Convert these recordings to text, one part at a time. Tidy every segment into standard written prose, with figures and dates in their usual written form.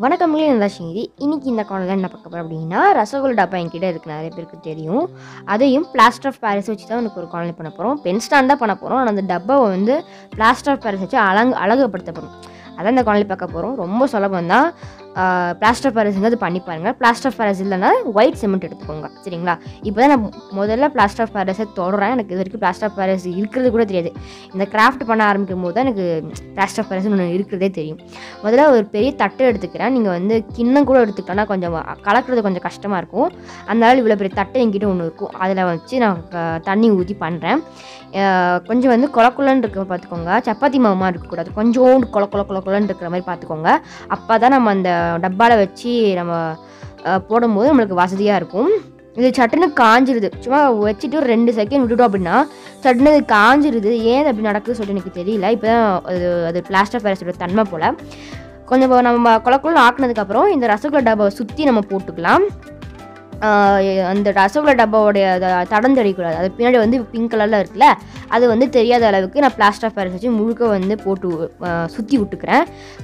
வணக்கம்களே நல்லா செய்தி. இன்னைக்கு இந்த காணொலியில் என்ன பார்க்க போகிறோம் அப்படின்னா, ரசகுல்லா டப்பா என்கிட்ட இருக்குது, நிறைய பேருக்கு தெரியும். அதையும் பிளாஸ்டர் ஆஃப் பாரிஸ் வச்சு தான் எனக்கு ஒரு காணொலி பண்ண போகிறோம். பென் ஸ்டாண்ட் தான் பண்ண போகிறோம். ஆனால் அந்த டப்பாவை வந்து பிளாஸ்டர் ஆஃப் பாரிஸ் வச்சு அழகுபடுத்த போகிறோம். அதான் இந்த காணொலி பார்க்க போகிறோம். ரொம்ப சுலபம் தான். பிளாஸ்டர் ஆஃப் பாரிஸ்ங்கிறது பண்ணி பாருங்கள். பிளாஸ்டர் ஆஃப் பாரிஸ் இல்லைன்னா ஒயிட் சிமெண்ட் எடுத்துக்கோங்க, சரிங்களா? இப்போ தான் நான் முதல்ல பிளாஸ்டர் ஆஃப் பாரிஸை தொடறேன். எனக்கு இது வரைக்கும் பிளாஸ்டர் ஆஃப் பாரிஸ் இருக்கிறது கூட தெரியாது. இந்த கிராஃப்ட் பண்ண ஆரம்பிக்கும் போது தான் எனக்கு பிளாஸ்டர் ஆஃப் பாரிஸ் ஒன்று இருக்கிறதே தெரியும். முதல்ல ஒரு பெரிய தட்டு எடுத்துக்கிறேன். நீங்கள் வந்து கிண்ணம் கூட எடுத்துக்கிட்டோன்னா கொஞ்சம் கலக்கிறது கொஞ்சம் கஷ்டமாக இருக்கும். அதனால இவ்வளோ பெரிய தட்டு என்கிட்ட ஒன்று இருக்கும். அதில் வச்சு நான் தண்ணி ஊற்றி பண்ணுறேன். கொஞ்சம் வந்து கொலக்குலன்னு இருக்க பார்த்துக்கோங்க. சப்பாத்தி மாவுமா இருக்கக்கூடாது. கொஞ்சோண்டு கொலக்குலன்னு இருக்கிற மாதிரி பார்த்துக்கோங்க. அப்போ தான் நம்ம அந்த டப்பாவில் வச்சு நம்ம போடும்போது நம்மளுக்கு வசதியாக இருக்கும். இது சட்டுன்னு காஞ்சிருது. சும்மா வச்சுட்டு ஒரு 2 செகண்ட் விட்டுட்டோம் அப்படின்னா சட்டுன்னு அது காஞ்சிருது. ஏன் அப்படி நடக்குதுன்னு சொல்லிட்டு எனக்கு தெரியல. இப்போ தான் அது பிளாஸ்டர் பாரிஸோட தன்மை போல். கொஞ்சம் நம்ம கொலக்குலன்னு ஆக்குனதுக்கப்புறம் இந்த ரசகுல்லா டப்பாவை சுற்றி நம்ம போட்டுக்கலாம். அந்த ரசகுல்லா டப்பாவோடைய தடம் தெரியக்கூடாது. அது பின்னாடி வந்து பிங்க் கலரில் இருக்குல்ல, அது வந்து தெரியாத அளவுக்கு நான் பிளாஸ்டர் ஆஃப் பாரிஸ் வச்சு முழுக்க வந்து போட்டு சுற்றி விட்டுக்கிறேன்.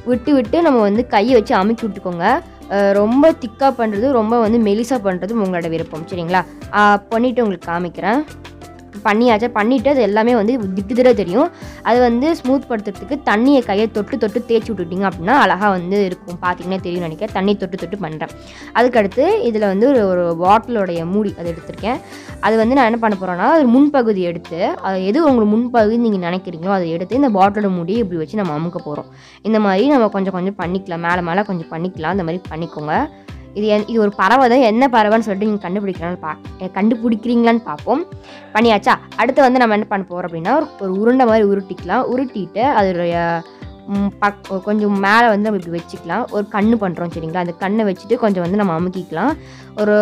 விட்டு நம்ம வந்து கையை வச்சு அமுக்கி விட்டுக்கோங்க. ரொம்ப திக்காக பண்ணுறது, ரொம்ப வந்து மெலிசாக பண்ணுறது உங்களோட விருப்பம், சரிங்களா? பண்ணிவிட்டு உங்களுக்கு காமிக்கிறேன். பண்ணிவிட்டு அது எல்லாமே வந்து திட்டுதிர தெரியும். அது வந்து ஸ்மூத் படுத்துறதுக்கு தண்ணியை கையை தொட்டு தேய்ச்சி விட்டுட்டிங்க அப்படின்னா அழகாக வந்து இருக்கும். பார்த்தீங்கன்னா தெரியும் நினைக்கிறேன். தண்ணி தொட்டு பண்ணுறேன். அதுக்கடுத்து இதில் வந்து ஒரு பாட்டிலோடைய மூடி அது எடுத்திருக்கேன். அது வந்து நான் என்ன பண்ண போகிறேன்னா, அது முன்பகுதி எடுத்து, அது எது உங்களுக்கு முன்பகுதி நீங்கள் நினைக்கிறீங்களோ அதை எடுத்து இந்த பாட்டிலோட மூடியை இப்படி வச்சு நம்ம அமுக்க போகிறோம். இந்த மாதிரி நம்ம கொஞ்சம் பண்ணிக்கலாம். மேலே கொஞ்சம் பண்ணிக்கலாம். இந்த மாதிரி பண்ணிக்கோங்க. இது ஒரு பறவை தான். என்ன பறவைன்னு சொல்லிட்டு நீங்கள் கண்டுபிடிக்கிறீங்களான்னு பார்ப்போம். பண்ணியாச்சா? அடுத்து வந்து நம்ம என்ன பண்ண போகிறோம் அப்படின்னா, ஒரு உருண்டை மாதிரி உருட்டிக்கலாம். உருட்டிட்டு அதோடைய கொஞ்சம் மேலே வந்து நம்ம இப்படி வச்சுக்கலாம். ஒரு கண்ணு பண்ணுறோம், சரிங்களா? அந்த கண்ணை வச்சுட்டு கொஞ்சம் வந்து நம்ம அமுக்கிக்கலாம்.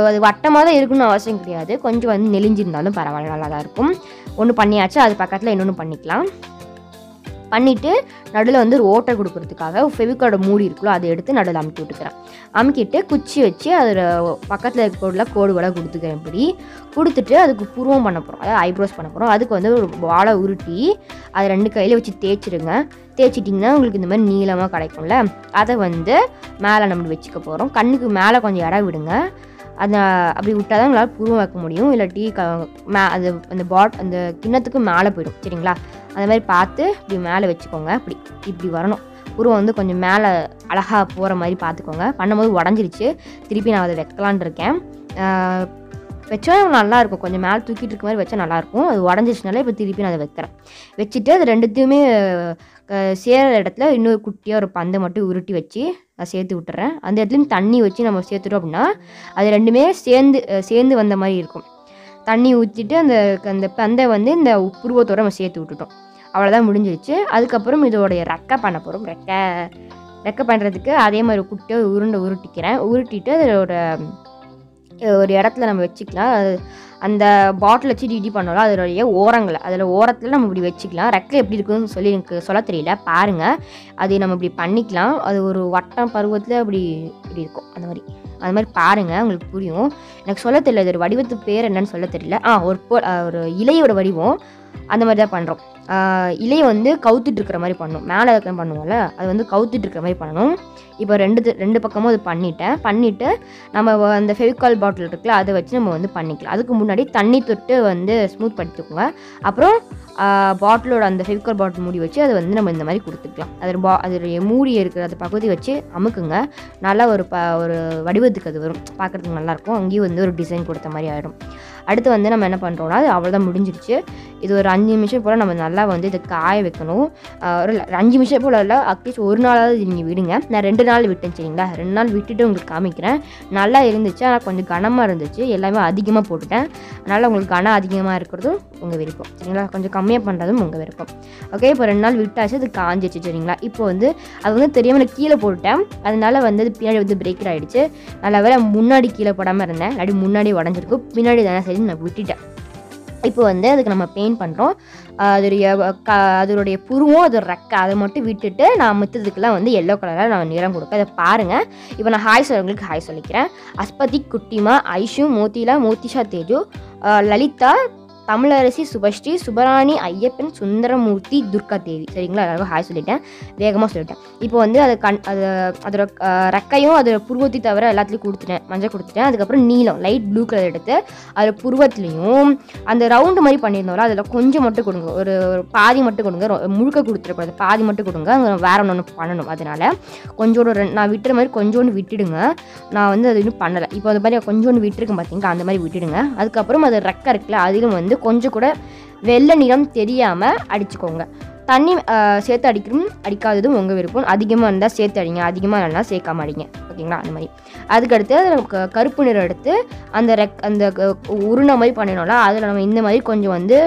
அது வட்டமாக தான் இருக்கணும்னு அவசியம் கிடையாது. கொஞ்சம் வந்து நெளிஞ்சிருந்தாலும் பரவாயில்ல, நல்லா தான் இருக்கும். ஒன்று பண்ணியாச்சா? அது பக்கத்தில் இன்னொன்று பண்ணிக்கலாம். பண்ணிவிட்டு நடுவில் வந்து ஒரு ஓட்டை கொடுக்கறதுக்காக ஃபெவிகாலோட மூடி இருக்குல்ல, அதை எடுத்து நடுவில் அமுக்கி விட்டுக்கிறேன். அமுக்கிட்டு குச்சி வச்சு அதில் பக்கத்தில் இருக்க கோடு வலை கொடுத்துக்கிறேன். இப்படி கொடுத்துட்டு அதுக்கு புருவம் பண்ண போகிறோம், அதாவது ஐப்ரோஸ் பண்ண போகிறோம். அதுக்கு வந்து ஒரு வாழை உருட்டி அதை 2 கையில் வச்சு தேய்ச்சிடுங்க. தேய்ச்சிட்டிங்கன்னா உங்களுக்கு இந்த மாதிரி நீளமாக கிடைக்கும்ல, அதை வந்து மேலே நம்ம வச்சுக்க போகிறோம். கண்ணுக்கு மேலே கொஞ்சம் இடம் விடுங்க. அப்படி விட்டால் தான் உங்களால் புருவம் வைக்க முடியும். இல்லாட்டி அந்த கிண்ணத்துக்கு மேலே போயிடும், சரிங்களா? அந்த மாதிரி பார்த்து இப்படி மேலே வச்சுக்கோங்க. இப்படி வரணும். புருவம் வந்து கொஞ்சம் மேலே அழகாக போகிற மாதிரி பார்த்துக்கோங்க. பண்ணும்போது உடஞ்சிருச்சு. திருப்பி நான் அதை வைக்கலான் இருக்கேன். வச்சா நல்லாயிருக்கும். கொஞ்சம் மேலே தூக்கிட்டு இருக்க மாதிரி வச்சா நல்லாயிருக்கும். அது உடஞ்சிருச்சுனால இப்போ திருப்பி நான் அதை வைக்கிறேன். வச்சுட்டு அது 2த்தையுமே சேர்கிற இடத்துல இன்னொரு குட்டியாக ஒரு பந்தை மட்டும் உருட்டி வச்சு நான் சேர்த்து விட்டுறேன். அந்த இடத்துலையும் தண்ணி வச்சு நம்ம சேர்த்துட்டோம் அப்படின்னா அது 2மே சேர்ந்து வந்த மாதிரி இருக்கும். தண்ணி ஊற்றிட்டு அந்த பந்தை வந்து இந்த புருவத்தோடு நம்ம சேர்த்து விட்டுட்டோம். அவ்வளோதான், முடிஞ்சிருச்சு. அதுக்கப்புறம் இதோடைய ரெக்கை பண்ண போகிறோம். ரெக்கை பண்ணுறதுக்கு அதே மாதிரி குட்டியாக உருட்டிட்டு அதோட ஒரு இடத்துல நம்ம வச்சுக்கலாம். அந்த பாட்டில் வச்சு டிடி பண்ணோம்ல, அதோடைய ஓரத்தில் நம்ம இப்படி வச்சுக்கலாம். ரெக்கை எப்படி இருக்குன்னு சொல்லி எனக்கு சொல்ல தெரியல, பாருங்கள். அது நம்ம இப்படி பண்ணிக்கலாம். அது ஒரு வட்டம் பருவத்தில் இப்படி இருக்கும். அந்த மாதிரி பாருங்கள், உங்களுக்கு புரியும். எனக்கு சொல்ல தெரியல, இதோட வடிவத்து பேர் என்னன்னு சொல்ல தெரியல. ஒரு இலையோட வடிவம் அந்த மாதிரி தான் பண்ணுறோம். இலையை வந்து கவுத்துட்டு இருக்கிற மாதிரி பண்ணணும். மேலே பண்ணுவோம்ல, அது வந்து கவுத்துட்டு இருக்கிற மாதிரி பண்ணணும். இப்போ ரெண்டு பக்கமும் அது பண்ணிவிட்டு நம்ம அந்த ஃபெவிகால் பாட்டில் இருக்குல்ல, அதை வச்சு நம்ம வந்து பண்ணிக்கலாம். அதுக்கு முன்னாடி தண்ணி தொட்டு வந்து ஸ்மூத் பண்ணிட்டுக்கோங்க. அப்புறம் பாட்டிலோட அந்த ஃபெவிகால் பாட்டில் மூடி வச்சு அதை வந்து நம்ம இந்த மாதிரி கொடுத்துக்கலாம். அதோடைய மூடி இருக்கிற அந்த பகுதி வச்சு அமுக்குங்க. நல்லா ஒரு வடிவத்துக்கு அது வரும். பார்க்குறதுக்கு நல்லாயிருக்கும். அங்கேயும் வந்து ஒரு டிசைன் கொடுத்த மாதிரி ஆகிடும். அடுத்து வந்து நம்ம என்ன பண்ணுறோம்னா, அது அவ்வளோதான், முடிஞ்சிருச்சு. இது ஒரு 5 நிமிஷம் போல் நம்ம நல்லா வந்து இதை காய வைக்கணும். ஒரு 5 நிமிஷம் போல் இல்லை, அட்லீஸ்ட் 1 நாளாவது நீங்கள் விடுங்க. நான் 2 நாள் விட்டேன், சரிங்களா? 2 நாள் விட்டுட்டு உங்களுக்கு காமிக்கிறேன். நல்லா இருந்துச்சு, ஆனால் கொஞ்சம் கனமாக இருந்துச்சு. எல்லாமே அதிகமாக போட்டுட்டேன். அதனால் உங்களுக்கு கனம் அதிகமாக இருக்கிறதும் உங்கள் விருப்பம், சரிங்களா? கொஞ்சம் கம்மியாக பண்ணுறதும் உங்கள் விருப்பம். ஓகே, இப்போ 2 நாள் விட்டாச்சு, அது காஞ்சிச்சு, சரிங்களா? இப்போ வந்து அது வந்து தெரியாமல் நான் கீழே போட்டுட்டேன். அதனால வந்து அது பின்னாடி வந்து பிரேக்கர் ஆகிடுச்சு. நல்ல வேலை முன்னாடி கீழே போடாமல் இருந்தேன், இல்லாட்டி முன்னாடி உடஞ்சிருக்கும். பின்னாடி தானே சரி நான் விட்டுட்டேன். இப்போ வந்து அதுக்கு நம்ம பெயிண்ட் பண்ணுறோம். அதோடைய புருவம், அது ரெக்கை, அதை மட்டும் விட்டுட்டு நான் மித்ததுக்கெல்லாம் வந்து எல்லோ கலராக நான் நிறம் கொடுக்க. அதை பாருங்கள். இப்போ நான் உங்களுக்கு ஹாய் சொல்லிக்கிறேன். அஸ்பதி, குட்டிமா, ஐஷு, மோத்திஷா, தேஜு, லலிதா, தமிழரசி, சுபஸ்ரீ, சுபராணி, ஐயப்பன், சுந்தரமூர்த்தி, துர்கா தேவி. சரிங்களா, எல்லாருக்கும் ஹாய் சொல்லிட்டேன், வேகமாக சொல்லிட்டேன். இப்போ வந்து அதோட ரெக்கையும் அதோட புருவத்தை தவிர எல்லாத்துலேயும் கொடுத்துட்டேன், மஞ்சள் கொடுத்துட்டேன். அதுக்கப்புறம் நீலம் லைட் ப்ளூ கலர் எடுத்து அதில் புருவத்துலேயும் அந்த ரவுண்டு மாதிரி பண்ணியிருந்தோம்ல அதில் கொஞ்சம் மட்டும் கொடுங்க, ஒரு பாதி மட்டும் கொடுங்க, முழுக்க கொடுத்துடக்கூடாது, பாதி மட்டும் கொடுங்க. அங்கே வேற ஒன்று பண்ணணும். அதனால கொஞ்சோண்டு நான் விட்டுற மாதிரி கொஞ்சோண்டு விட்டுடுங்க. நான் வந்து அது இன்னும் பண்ணலை. இப்போ அது மாதிரி கொஞ்சோண்டு விட்டுருக்கேன் பார்த்தீங்களா, அந்த மாதிரி விட்டுடுங்க. அதுக்கப்புறம் அது ரெக்கை இருக்குல்ல, அதிலும் வந்து கொஞ்சம் கூட வெள்ளை நிறம் தெரியாமல் அடிச்சுக்கோங்க. தண்ணி சேர்த்து அடிக்காததும் உங்கள் விருப்பம். அதிகமாக இருந்தால் சேர்த்து அடிங்க, அதிகமாக இல்லைனா சேர்க்காம அடிங்க. ஓகேங்களா, அந்த மாதிரி. அதுக்கடுத்து அதில் கருப்பு நிறம் எடுத்து அந்த உருணை மாதிரி பண்ணினோம்ல, அதில் நம்ம இந்த மாதிரி கொஞ்சம் வந்து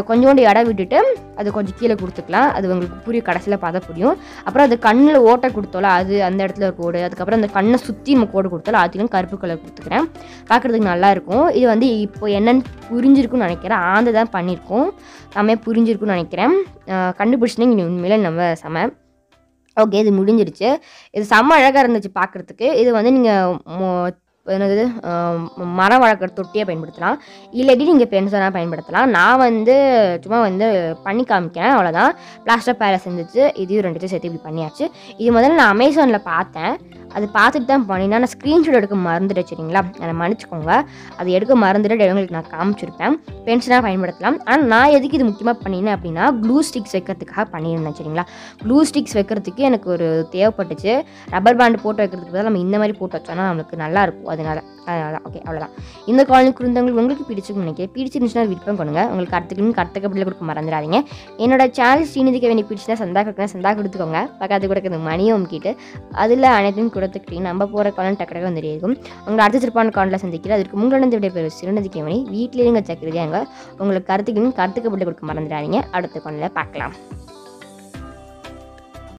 கொஞ்சோண்டு இடம் விட்டுட்டு அது கொஞ்சம் கீழே கொடுத்துக்கலாம். அது உங்களுக்கு புரியும், கடைசியில் பார்த்தா புரியும். அப்புறம் அது கண்ணில் ஓட்டை கொடுத்தோம்ல, அது அந்த இடத்துல ஒரு கோடு. அதுக்கப்புறம் அந்த கண்ணை சுற்றி நம்ம கோடு கொடுத்தோம்ல, அதுலேயும் கருப்பு கலர் கொடுத்துக்கிறேன். பார்க்குறதுக்கு நல்லாயிருக்கும். இது வந்து இப்போ என்னென்னு புரிஞ்சிருக்குன்னு நினைக்கிறேன். ஆந்தை தான் பண்ணியிருக்கோம், செம்மையாக புரிஞ்சிருக்குன்னு நினைக்கிறேன். கண்டுபிடிச்சினா இங்கே உண்மையிலே நம்ம செம. ஓகே, இது முடிஞ்சிருச்சு. இது செம்ம அழகாக இருந்துச்சு பார்க்குறதுக்கு. இது வந்து நீங்கள் என்னது மரம் வளர்க்குற தொட்டியாக பயன்படுத்தலாம், இல்லாட்டி நீங்கள் பென்சிலாக பயன்படுத்தலாம். நான் வந்து சும்மா வந்து பண்ணி காமிக்கிறேன், அவ்வளோதான். பிளாஸ்டர் பேரஸ் இருந்துச்சு, இதையும் 2 சேர்த்து இப்படி பண்ணியாச்சு. இது முதல்ல நான் அமேசானில் பார்த்தேன், அது பார்த்துட்டு தான் பண்ணினா நான் ஸ்க்ரீன்ஷாட் எடுக்க மறந்துட்டு. சரிங்களா, அதை மன்னிச்சுக்கோங்க. அது எடுக்க மறந்துட்டு உங்களுக்கு நான் காமிச்சிருப்பேன். பென்சிலாக பயன்படுத்தலாம். ஆனால் நான் எதுக்கு இது முக்கியமாக பண்ணினேன் அப்படின்னா க்ளூ ஸ்டிக்ஸ் வைக்கிறதுக்காக பண்ணியிருந்தேன். சரிங்களா, க்ளூ ஸ்டிக்ஸ் வைக்கிறதுக்கு எனக்கு ஒரு தேவைப்பட்டுச்சு. ரப்பர் பேண்ட் போட்டு வைக்கிறதுக்கு பதிலாக நம்ம இந்த மாதிரி போட்டு வச்சோன்னா நம்மளுக்கு நல்லாயிருக்கும். அதனால ஓகே, அவ்வளோதான். இந்த காலனி குறுந்தங்கள் உங்களுக்கு பிடிச்சிருக்குன்னு நினைக்கிறேன். பிடிச்சிருந்துச்சுன்னா விருப்பம் பண்ணுங்க. உங்களுக்கு கருத்துக்கப்பில் கொடுக்க மறந்துடாதீங்க. என்னோட சேனல் ஸ்ரீநிதிக்கு வேண்டி பிடிச்சினா சந்தா கொடுத்துக்கோங்க. பக்கத்து கொடுக்குறது மணியும் கிட்டு அதில் அனைத்தையும் கொடுத்துக்கிட்டு நம்ம போகிற காலம் டக்கு வந்து இருக்கும். உங்களை அடுத்த சிறப்பான காலில் சந்திக்கிறேன். அதற்கு முன்னிலிருந்து விடைபெறும் சிறுநதிக்கு மணி. வீட்டிலேயே சக்கரதியாங்க. உங்களுக்கு கருத்துக்கப்பில் கொடுக்க மறந்துடாதீங்க. அடுத்த காலில் பார்க்கலாம்.